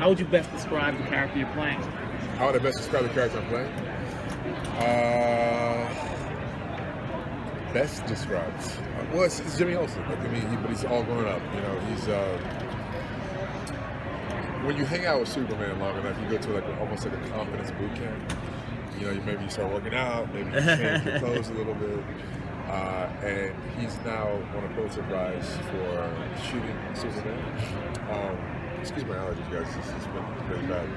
How would you best describe the character you're playing? How would I best describe the character I'm playing? Best described. Well, it's Jimmy Olsen. Like, I mean, but he's all grown up. You know, he's when you hang out with Superman long enough, you go to like almost like a confidence boot camp. You know, maybe you start working out, maybe you change your clothes a little bit. And he's now won a Pulitzer Prize for shooting Superman. Excuse my allergies, guys. This has been really bad.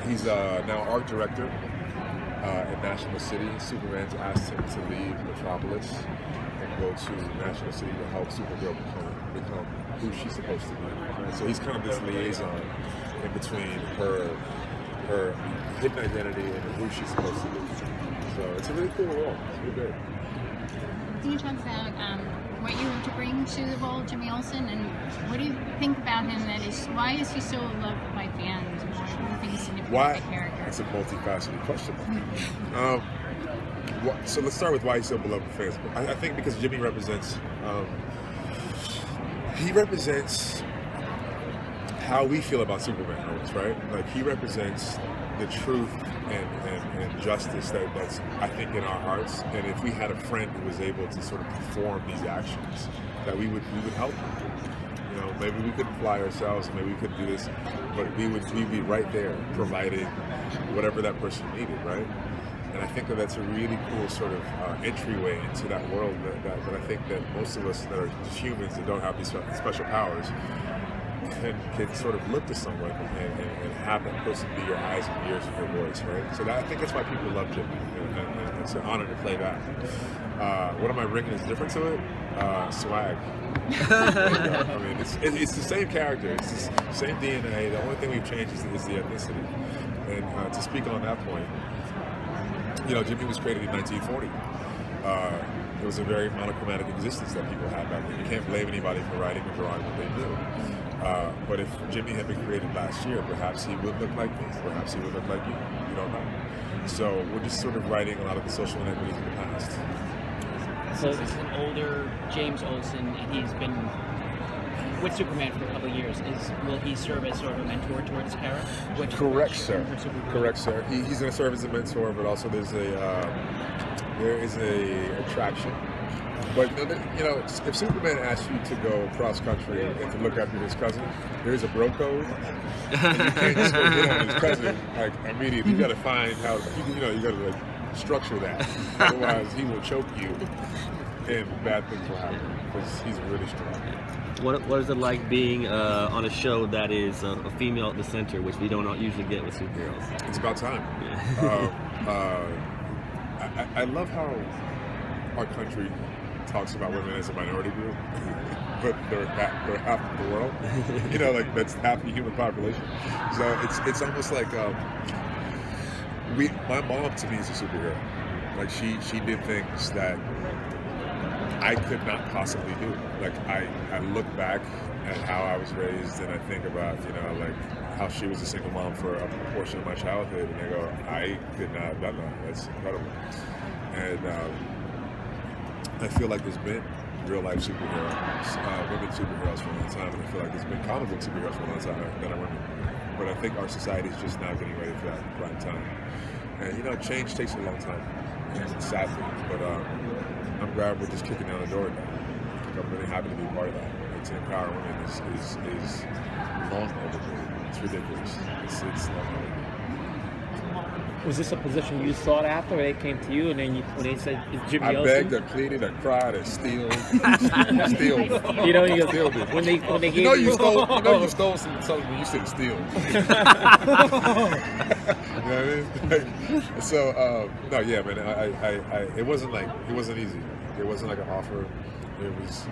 He's now art director in National City. Superman's asked him to leave Metropolis and go to National City to help Supergirl become who she's supposed to be. Right? So he's kind of this liaison in between her hidden identity and who she's supposed to be. So it's a really cool role. It's really good. Can you talk about what you want to bring to the role of Jimmy Olsen, and what do you think about him? Why is he so loved by fans? What do you think is significant about the character? That's a multifaceted question. So let's start with why he's so beloved by fans. I think because Jimmy represents, he represents how we feel about Superman always, right? Like, he represents the truth and justice that's, I think, in our hearts. And if we had a friend who was able to sort of perform these actions, that we would help them. You know, maybe we couldn't fly ourselves, maybe we couldn't do this, but we'd be right there providing whatever that person needed, right? And I think that's a really cool sort of entryway into that world that I think that most of us that are just humans that don't have these special powers can sort of look to someone and have that person be your eyes and ears and your voice, right? So I think that's why people love Jimmy, and it's an honor to play that. What am I bringing is different to it? Swag. I mean, it's the same character, it's the same DNA. The only thing we've changed is the ethnicity. And to speak on that point, you know, Jimmy was created in 1940. It was a very monochromatic existence that people had back then. You can't blame anybody for writing or drawing what they do. But if Jimmy had been created last year, perhaps he would look like me. Perhaps he would look like you. You don't know. So we're just sort of writing a lot of the social inequities of the past. So this is an older James Olsen, and he's been with Superman for a couple of years. Will he serve as sort of a mentor towards Kara? Correct, sir. Correct, sir. He's going to serve as a mentor, but also there is a attraction. But you know, if Superman asks you to go cross country and to look after his cousin, there is a bro code, and you can't just go get on his cousin like immediately. You got to find how you got to like structure that. Otherwise, he will choke you, and bad things will happen because he's really strong. What is it like being on a show that is a female at the center, which we don't usually get with superheroes? It's about time. I love how our country talks about women as a minority group, but they're half of the world. You know, like that's half the human population. So it's almost like my mom to me is a superhero. Like she did things that I could not possibly do. Like I look back at how I was raised, and I think about like how she was a single mom for a portion of my childhood, and I go, I could not have done that. That's incredible. And I feel like there's been real life superheroes, women superheroes for a long time, and I feel like there's been comic book superheroes for a long time that are women. But I think our society is just now getting ready for that prime time. And change takes a long time, sadly. But I'm glad we're just kicking down the door now. I'm really happy to be part of that. And to empower women is long overdue. It's ridiculous. It's long overdue. Was this a position you sought after, or they came to you, and then when they said it's Jimmy Olsen? I begged, I pleaded, I cried, I stealed. When they gave you stole something when you said steal. You know what I mean? So no, yeah, man. It wasn't easy. It wasn't like an offer. It was,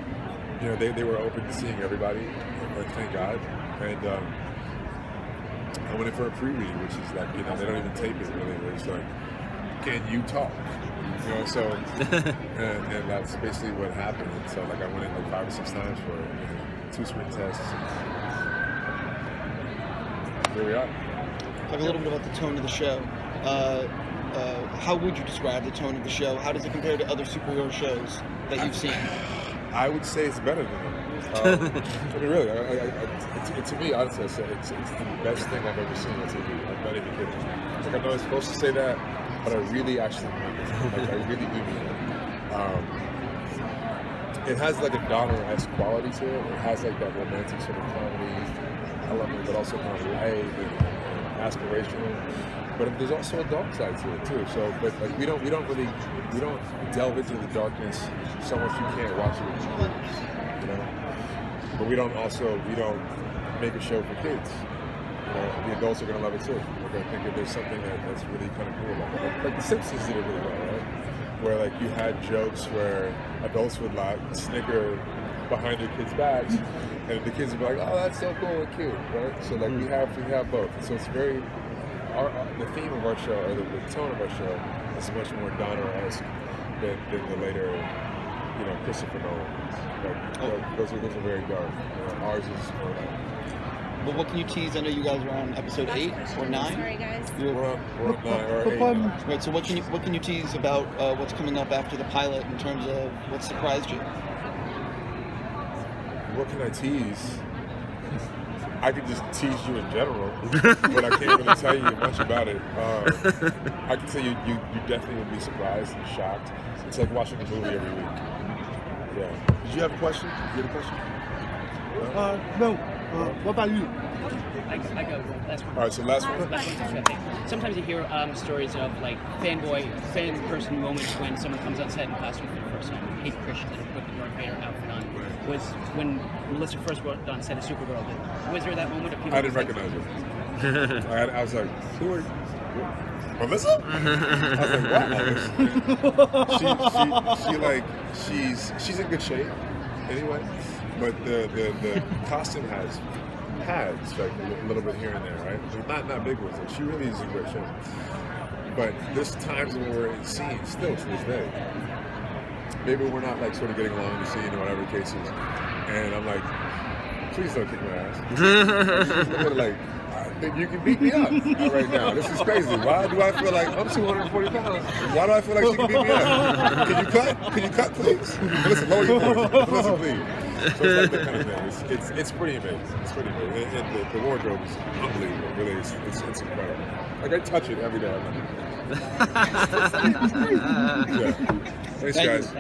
they were open to seeing everybody. Thank God. And I went in for a pre-read, which is like, they don't even tape it really. It's like, can you talk? So, and that's basically what happened. And so, like, I went in like 5 or 6 times for 2 screen tests. Here we are. Talk a little bit about the tone of the show. How would you describe the tone of the show? How does it compare to other superhero shows that you've seen? I would say it's better than that. I mean, really, to me, honestly, it's the best thing I've ever seen on TV. I'm not even kidding. It's like I know I'm supposed to say that, but I really actually mean it. Like, I really do mean it. It has like a Donner-esque quality to it. It has like that romantic sort of comedy element, but also kind of light and aspirational. But there's also a dark side to it too. So, but like we don't delve into the darkness so much you can't watch it with your kids, you know. But we don't make a show for kids. You know, the adults are gonna love it too. Like, I think that there's something that's really kind of cool about it. Like The Simpsons did it really well, right? Where like you had jokes where adults would like snicker behind their kids' backs, and the kids would be like, "Oh, that's so cool and cute," right? So like we have both. And so it's very the theme of our show, or the tone of our show, is much more Donner-esque than the later, you know, Christopher Nolan. Like, those are very dark. You know, ours is more like. But what can you tease? I know you guys are on episode 8 or 9. Sorry, guys. We're on 9 or 8. Right. So what can you tease about what's coming up after the pilot in terms of what surprised you? What can I tease? I could just tease you in general, but I can't really tell you much about it. I can tell you definitely would be surprised and shocked. It's like watching a movie every week. Yeah. Did you have a question? You had a question? No. What about you? I go last one. All right, so last one. Sometimes you hear stories of like fan person moments when someone comes on set in costume for the first time. Kate Christian put the Darth Vader outfit on. Was when Melissa first brought on set of Supergirl. Was there that moment of people? I didn't recognize her. I was like, who are you? Melissa? I was like, what? She's in good shape anyway. But the costume has pads, like a little bit here and there, right? Not big ones. Like, she really is in great shape. But there's times when we're in scenes still to this day. Maybe we're not like sort of getting along in the scene or whatever the case is. And I'm like, please don't kick my ass. Like, I think you can beat me up right now. This is crazy. Why do I feel like I'm 240 pounds? Why do I feel like she can beat me up? Can you cut? Can you cut, please? Melissa, lower your voice. Melissa, please. So it's like that kind of thing. It's pretty amazing. It's pretty amazing. And the wardrobe is unbelievable. Really, it's incredible. Like I touch it every day. Yeah. Thanks, guys.